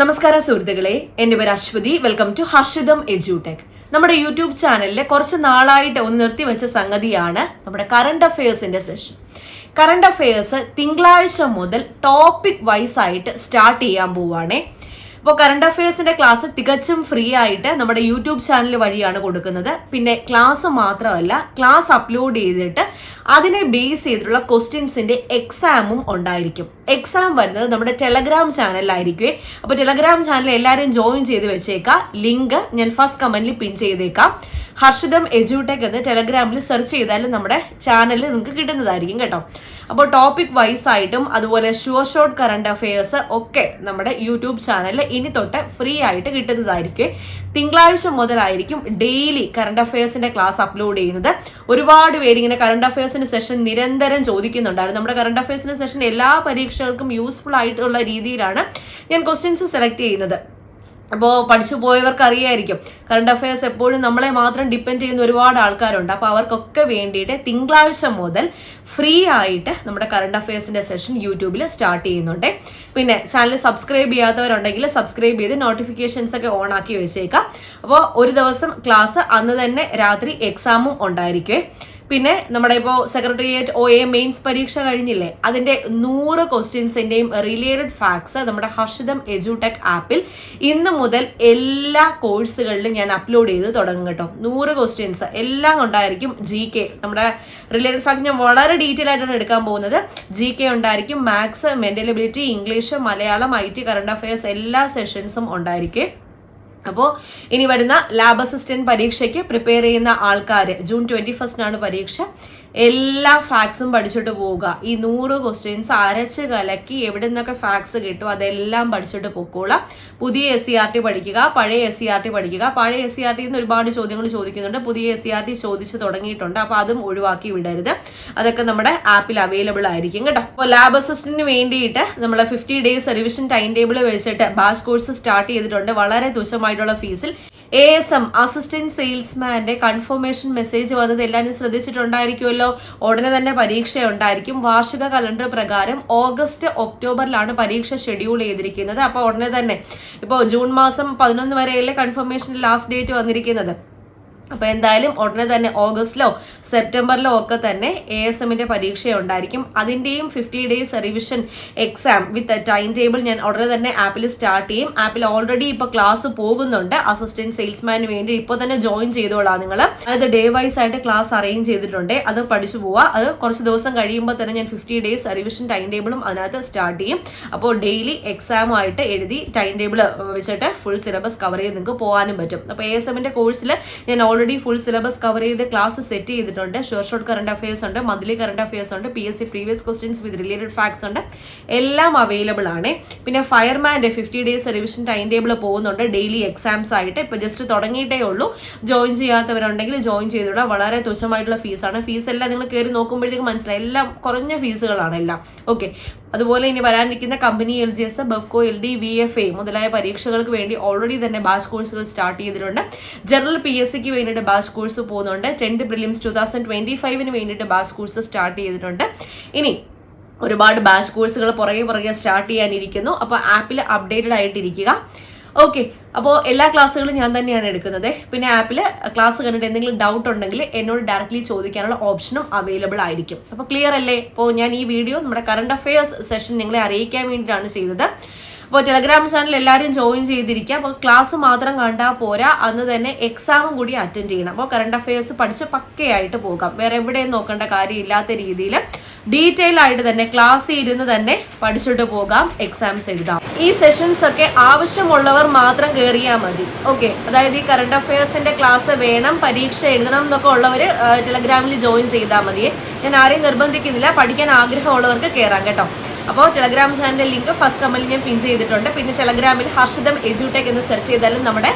നമസ്കാരം സുഹൃത്തുക്കളെ, എൻ്റെ പേര് അശ്വതി. വെൽക്കം ടു ഹർഷിതം എജ്യൂടെക്. നമ്മുടെ യൂട്യൂബ് ചാനലിൽ കുറച്ച് നാളായിട്ട് ഒന്ന് നിർത്തിവെച്ച സംഗതിയാണ് നമ്മുടെ കറണ്ട് അഫയേഴ്സിന്റെ സെഷൻ. കറണ്ട് അഫയേഴ്സ് തിങ്കളാഴ്ച മുതൽ ടോപ്പിക് വൈസ് ആയിട്ട് സ്റ്റാർട്ട് ചെയ്യാൻ പോവുകയാണേ. അപ്പോൾ കറണ്ട് അഫയേഴ്സിന്റെ ക്ലാസ് തികച്ചും ഫ്രീ ആയിട്ട് നമ്മുടെ യൂട്യൂബ് ചാനൽ വഴിയാണ് കൊടുക്കുന്നത്. പിന്നെ ക്ലാസ് മാത്രമല്ല, ക്ലാസ് അപ്ലോഡ് ചെയ്തിട്ട് അതിനെ ബേസ് ചെയ്തിട്ടുള്ള ക്വസ്റ്റ്യൻസിന്റെ എക്സാമും ഉണ്ടായിരിക്കും. എക്സാം വരുന്നത് നമ്മുടെ ടെലഗ്രാം ചാനലിലായിരിക്കും. അപ്പോൾ ടെലഗ്രാം ചാനൽ എല്ലാവരും ജോയിൻ ചെയ്ത് വെച്ചേക്കാം. ലിങ്ക് ഞാൻ ഫസ്റ്റ് കമന്റിൽ പിൻ ചെയ്തേക്കാം. ഹർഷിതം എജ്യൂടെക് എന്ന് ടെലഗ്രാമിൽ സെർച്ച് ചെയ്താലും നമ്മുടെ ചാനലിൽ നിങ്ങൾക്ക് കിട്ടുന്നതായിരിക്കും കേട്ടോ. അപ്പോൾ ടോപ്പിക് വൈസ് ആയിട്ടും അതുപോലെ ഷുവർ ഷോർട്ട് കറണ്ട് അഫയേഴ്സ് ഒക്കെ നമ്മുടെ യൂട്യൂബ് ചാനലിൽ ഇനി തൊട്ട് ഫ്രീ ആയിട്ട് കിട്ടുന്നതായിരിക്കും. തിങ്കളാഴ്ച മുതലായിരിക്കും ഡെയിലി കറണ്ട് അഫയേഴ്സിന്റെ ക്ലാസ് അപ്ലോഡ് ചെയ്യുന്നത്. ഒരുപാട് പേര് ഇങ്ങനെ കറണ്ട് അഫയേഴ്സിന്റെ സെഷൻ നിരന്തരം ചോദിക്കുന്നുണ്ടായിരുന്നു. നമ്മുടെ കറണ്ട് അഫയേഴ്സിന്റെ സെഷൻ എല്ലാ പരീക്ഷകൾക്കും യൂസ്ഫുൾ ആയിട്ടുള്ള രീതിയിലാണ് ഞാൻ ക്വസ്റ്റ്യൻസ് സെലക്ട് ചെയ്യുന്നത്. അപ്പോൾ പഠിച്ചു പോയവർക്ക് അറിയായിരിക്കും, കറണ്ട് അഫയേഴ്സ് എപ്പോഴും നമ്മളെ മാത്രം ഡിപ്പെൻഡ് ചെയ്യുന്ന ഒരുപാട് ആൾക്കാരുണ്ട്. അപ്പോൾ അവർക്കൊക്കെ വേണ്ടിയിട്ട് തിങ്കളാഴ്ച മുതൽ ഫ്രീ ആയിട്ട് നമ്മുടെ കറണ്ട് അഫയേഴ്സിന്റെ സെഷൻ യൂട്യൂബിൽ സ്റ്റാർട്ട് ചെയ്യുന്നുണ്ട്. പിന്നെ ചാനൽ സബ്സ്ക്രൈബ് ചെയ്യാത്തവരുണ്ടെങ്കിൽ സബ്സ്ക്രൈബ് ചെയ്ത് നോട്ടിഫിക്കേഷൻസ് ഒക്കെ ഓൺ ആക്കി വെച്ചേക്കാം. അപ്പോൾ ഒരു ദിവസം ക്ലാസ്, അന്ന് തന്നെ രാത്രി എക്സാമും ഉണ്ടായിരിക്കും. പിന്നെ നമ്മുടെ ഇപ്പോൾ സെക്രട്ടേറിയറ്റ് OA മെയിൻസ് പരീക്ഷ കഴിഞ്ഞില്ലേ, അതിന്റെ 100 ക്വസ്റ്റ്യൻസിന്റെയും റിലേറ്റഡ് ഫാക്ട്സ് നമ്മുടെ ഹർഷിതം എജ്യൂടെക് ആപ്പിൽ ഇന്ന് മുതൽ എല്ലാ കോഴ്സുകളിലും ഞാൻ അപ്ലോഡ് ചെയ്ത് തുടങ്ങും കേട്ടോ. 100 ക്വസ്റ്റ്യൻസ് എല്ലാം ഉണ്ടായിരിക്കും. GK നമ്മുടെ റിലേറ്റഡ് ഫാക്ട് ഞാൻ വളരെ ഡീറ്റെയിൽ ആയിട്ടാണ് എടുക്കാൻ പോകുന്നത്. GK ഉണ്ടായിരിക്കും, maths, mental ability, English, Malayalam, IT, current affairs എല്ലാ സെഷൻസും ഉണ്ടായിരിക്കും. അപ്പോൾ ഇനി വരുന്ന ലാബ് അസിസ്റ്റന്റ് പരീക്ഷയ്ക്ക് പ്രിപ്പയർ ചെയ്യുന്ന ആൾക്കാർ, June 21 പരീക്ഷ, എല്ലാ ഫാക്ട്സും പഠിച്ചിട്ട് പോവുക. ഈ 100 ക്വസ്റ്റ്യൻസ് അരച്ച് കലക്കി എവിടെ നിന്നൊക്കെ ഫാക്ട്സ് കിട്ടും അതെല്ലാം പഠിച്ചിട്ട് പൊക്കോളാം. പുതിയ SCERT പഠിക്കുക, പഴയ SCERT പഠിക്കുക. പഴയ SCERT നിന്ന് ഒരുപാട് ചോദ്യങ്ങൾ ചോദിക്കുന്നുണ്ട്. പുതിയ SCERT ചോദിച്ചു തുടങ്ങിയിട്ടുണ്ട്. അപ്പോൾ അതും ഒഴിവാക്കി വിടരുത്. അതൊക്കെ നമ്മുടെ ആപ്പിൽ അവൈലബിൾ ആയിരിക്കും കേട്ടോ. അപ്പോൾ ലാബ് അസിസ്റ്റന്റിന് വേണ്ടിയിട്ട് നമ്മൾ 50 ഡേയ്സ് റിവിഷൻ ടൈം ടേബിൾ വെച്ചിട്ട് ബാച്ച് കോഴ്സ് സ്റ്റാർട്ട് ചെയ്തിട്ടുണ്ട്. വളരെ തുച്ഛമായിട്ടുള്ള ഫീസിൽ. ASM അസിസ്റ്റന്റ് സെയിൽസ്മാന്റെ കൺഫർമേഷൻ മെസ്സേജ് വന്നത് എല്ലാവരും ശ്രദ്ധിച്ചിട്ടുണ്ടായിരിക്കുമല്ലോ. ഉടനെ തന്നെ പരീക്ഷ ഉണ്ടായിരിക്കും. വാർഷിക കലണ്ടർ പ്രകാരം ഓഗസ്റ്റ് ഒക്ടോബറിലാണ് പരീക്ഷ ഷെഡ്യൂൾ ചെയ്തിരിക്കുന്നത്. അപ്പോൾ ഉടനെ തന്നെ ഇപ്പോൾ ജൂൺ മാസം 11 വരെയല്ലേ കൺഫർമേഷൻ ലാസ്റ്റ് ഡേറ്റ് വന്നിരിക്കുന്നത്. അപ്പോൾ എന്തായാലും ഉടനെ തന്നെ ഓഗസ്റ്റിലോ സെപ്റ്റംബറിലോ ഒക്കെ തന്നെ ASMന്റെ പരീക്ഷ ഉണ്ടായിരിക്കും. അതിന്റെയും 50 days revision exam with time table ഞാൻ ഉടനെ തന്നെ ആപ്പിൽ സ്റ്റാർട്ട് ചെയ്യും. ആപ്പിൽ ഓൾറെഡി ഇപ്പോൾ ക്ലാസ് പോകുന്നുണ്ട്. അസിസ്റ്റന്റ് സെയിൽസ്മാന് വേണ്ടി ഇപ്പോൾ തന്നെ ജോയിൻ ചെയ്തോളാം നിങ്ങൾ. അതായത് ഡേ വൈസ് ആയിട്ട് ക്ലാസ് അറേഞ്ച് ചെയ്തിട്ടുണ്ട്. അത് പഠിച്ചു പോവുക. അത് കുറച്ച് ദിവസം കഴിയുമ്പോൾ തന്നെ ഞാൻ 50 ഡേയ്സ് റിവിഷൻ ടൈം ടേബിളും അതിനകത്ത് സ്റ്റാർട്ട് ചെയ്യും. അപ്പോൾ ഡെയിലി എക്സാമായിട്ട് എഴുതി ടൈം ടേബിൾ വെച്ചിട്ട് ഫുൾ സിലബസ് കവർ ചെയ്ത് നിങ്ങൾക്ക് പോകാനും പറ്റും. അപ്പോൾ ASMന്റെ കോഴ്സിൽ ഞാൻ ഓൾറെഡി ഫുൾ സിലബസ് കവർ ചെയ്ത് ക്ലാസ് സെറ്റ് ചെയ്തിട്ടുണ്ട്. ഷുവർ ഷോർട്ട് കറണ്ട് അഫയേഴ്സ് ഉണ്ട്, മന്ത്ലി കറണ്ട് അഫയേഴ്സ് ഉണ്ട്, PSC previous questions with related facts ഉണ്ട്. എല്ലാം അവൈലബിൾ ആണ്. പിന്നെ ഫയർമാന്റെ 50 ഡേയ്സ് റിവിഷൻ ടൈം ടേബിൾ പോകുന്നുണ്ട് ഡെയിലി എക്സാംസ് ആയിട്ട്. ഇപ്പൊ ജസ്റ്റ് തുടങ്ങിയിട്ടേ ഉള്ളൂ. ജോയിൻ ചെയ്യാത്തവരുണ്ടെങ്കിൽ ജോയിൻ ചെയ്തിടുക. വളരെ തുച്ഛമായിട്ടുള്ള ഫീസാണ്. ഫീസ് എല്ലാം നിങ്ങൾ കയറി നോക്കുമ്പോഴത്തേക്കും മനസ്സിലായി, എല്ലാം കുറഞ്ഞ ഫീസുകളാണ് എല്ലാം. ഓക്കെ. അതുപോലെ ഇനി വരാനിരിക്കുന്ന company LGS, Bevco, LD, VFA മുതലായ പരീക്ഷകൾക്ക് വേണ്ടി ഓൾറെഡി തന്നെ ബാച്ച് കോഴ്സുകൾ സ്റ്റാർട്ട് ചെയ്തിട്ടുണ്ട്. ജനറൽ PSCക്ക് വേണ്ടിയിട്ട് ബാച്ച് കോഴ്സ് പോകുന്നുണ്ട്. 10th പ്രിലിംസ് 2025 വേണ്ടിയിട്ട് ബാച്ച് കോഴ്സ് സ്റ്റാർട്ട് ചെയ്തിട്ടുണ്ട്. ഇനി ഒരുപാട് ബാച്ച് കോഴ്സുകൾ പുറകെ സ്റ്റാർട്ട് ചെയ്യാനിരിക്കുന്നു. അപ്പോൾ ആപ്പിൽ അപ്ഡേറ്റഡ് ആയിട്ടിരിക്കുക. ഓക്കെ. അപ്പോൾ എല്ലാ ക്ലാസ്സുകളും ഞാൻ തന്നെയാണ് എടുക്കുന്നത്. പിന്നെ ആപ്പിൽ ക്ലാസ് കണ്ടിട്ട് എന്തെങ്കിലും ഡൗട്ട് ഉണ്ടെങ്കിൽ എന്നോട് ഡയറക്റ്റ്ലി ചോദിക്കാനുള്ള ഓപ്ഷനും അവൈലബിൾ ആയിരിക്കും. അപ്പോൾ ക്ലിയർ അല്ലേ? അപ്പോൾ ഞാൻ ഈ വീഡിയോ നമ്മുടെ കറണ്ട് അഫയേഴ്സ് സെഷൻ നിങ്ങളെ അറിയിക്കാൻ വേണ്ടിയിട്ടാണ് ചെയ്തത്. അപ്പോൾ ടെലഗ്രാം ചാനൽ എല്ലാവരും ജോയിൻ ചെയ്തിരിക്കുക. അപ്പോൾ ക്ലാസ് മാത്രം കണ്ടാൽ പോരാ, അന്ന് തന്നെ എക്സാമും കൂടി അറ്റൻഡ് ചെയ്യണം. അപ്പോൾ കറണ്ട് അഫയേഴ്സ് പഠിച്ച് പക്കയായിട്ട് പോകാം. വേറെ എവിടെയും നോക്കേണ്ട കാര്യമില്ലാത്ത രീതിയിൽ ഡീറ്റെയിൽ ആയിട്ട് തന്നെ ക്ലാസ് ഇരുന്ന് തന്നെ പഠിച്ചിട്ട് പോകാം, എക്സാംസ് എഴുതാം. ഈ സെഷൻസ് ഒക്കെ ആവശ്യമുള്ളവർ മാത്രം കയറിയാൽ മതി. ഓക്കെ. അതായത് ഈ കറണ്ട് അഫയേഴ്സിന്റെ ക്ലാസ് വേണം, പരീക്ഷ എഴുതണം എന്നൊക്കെ ഉള്ളവർ ടെലഗ്രാമിൽ ജോയിൻ ചെയ്താൽ മതിയെ. ഞാൻ ആരെയും നിർബന്ധിക്കുന്നില്ല. പഠിക്കാൻ ആഗ്രഹമുള്ളവർക്ക് കയറാം കേട്ടോ. അപ്പോൾ ടെലഗ്രാം ചാനലിന്റെ ലിങ്ക് ഫസ്റ്റ് കമന്റിൽ ഞാൻ പിൻ ചെയ്തിട്ടുണ്ട്. പിന്നെ ടെലഗ്രാമിൽ ഹർഷിതം എജ്യൂടെക് എന്ന് സെർച്ച് ചെയ്താലും നമ്മുടെ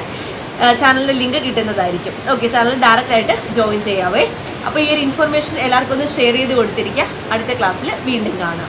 ചാനലിന്റെ ലിങ്ക് കിട്ടുന്നതായിരിക്കും. ഓക്കെ. ചാനൽ ഡയറക്റ്റ് ആയിട്ട് ജോയിൻ ചെയ്യാവേ. അപ്പോൾ ഈ ഒരു ഇൻഫർമേഷൻ എല്ലാവർക്കും ഒന്ന് ഷെയർ ചെയ്ത് കൊടുത്തിരിക്കുക. അടുത്ത ക്ലാസ്സിൽ വീണ്ടും കാണാം.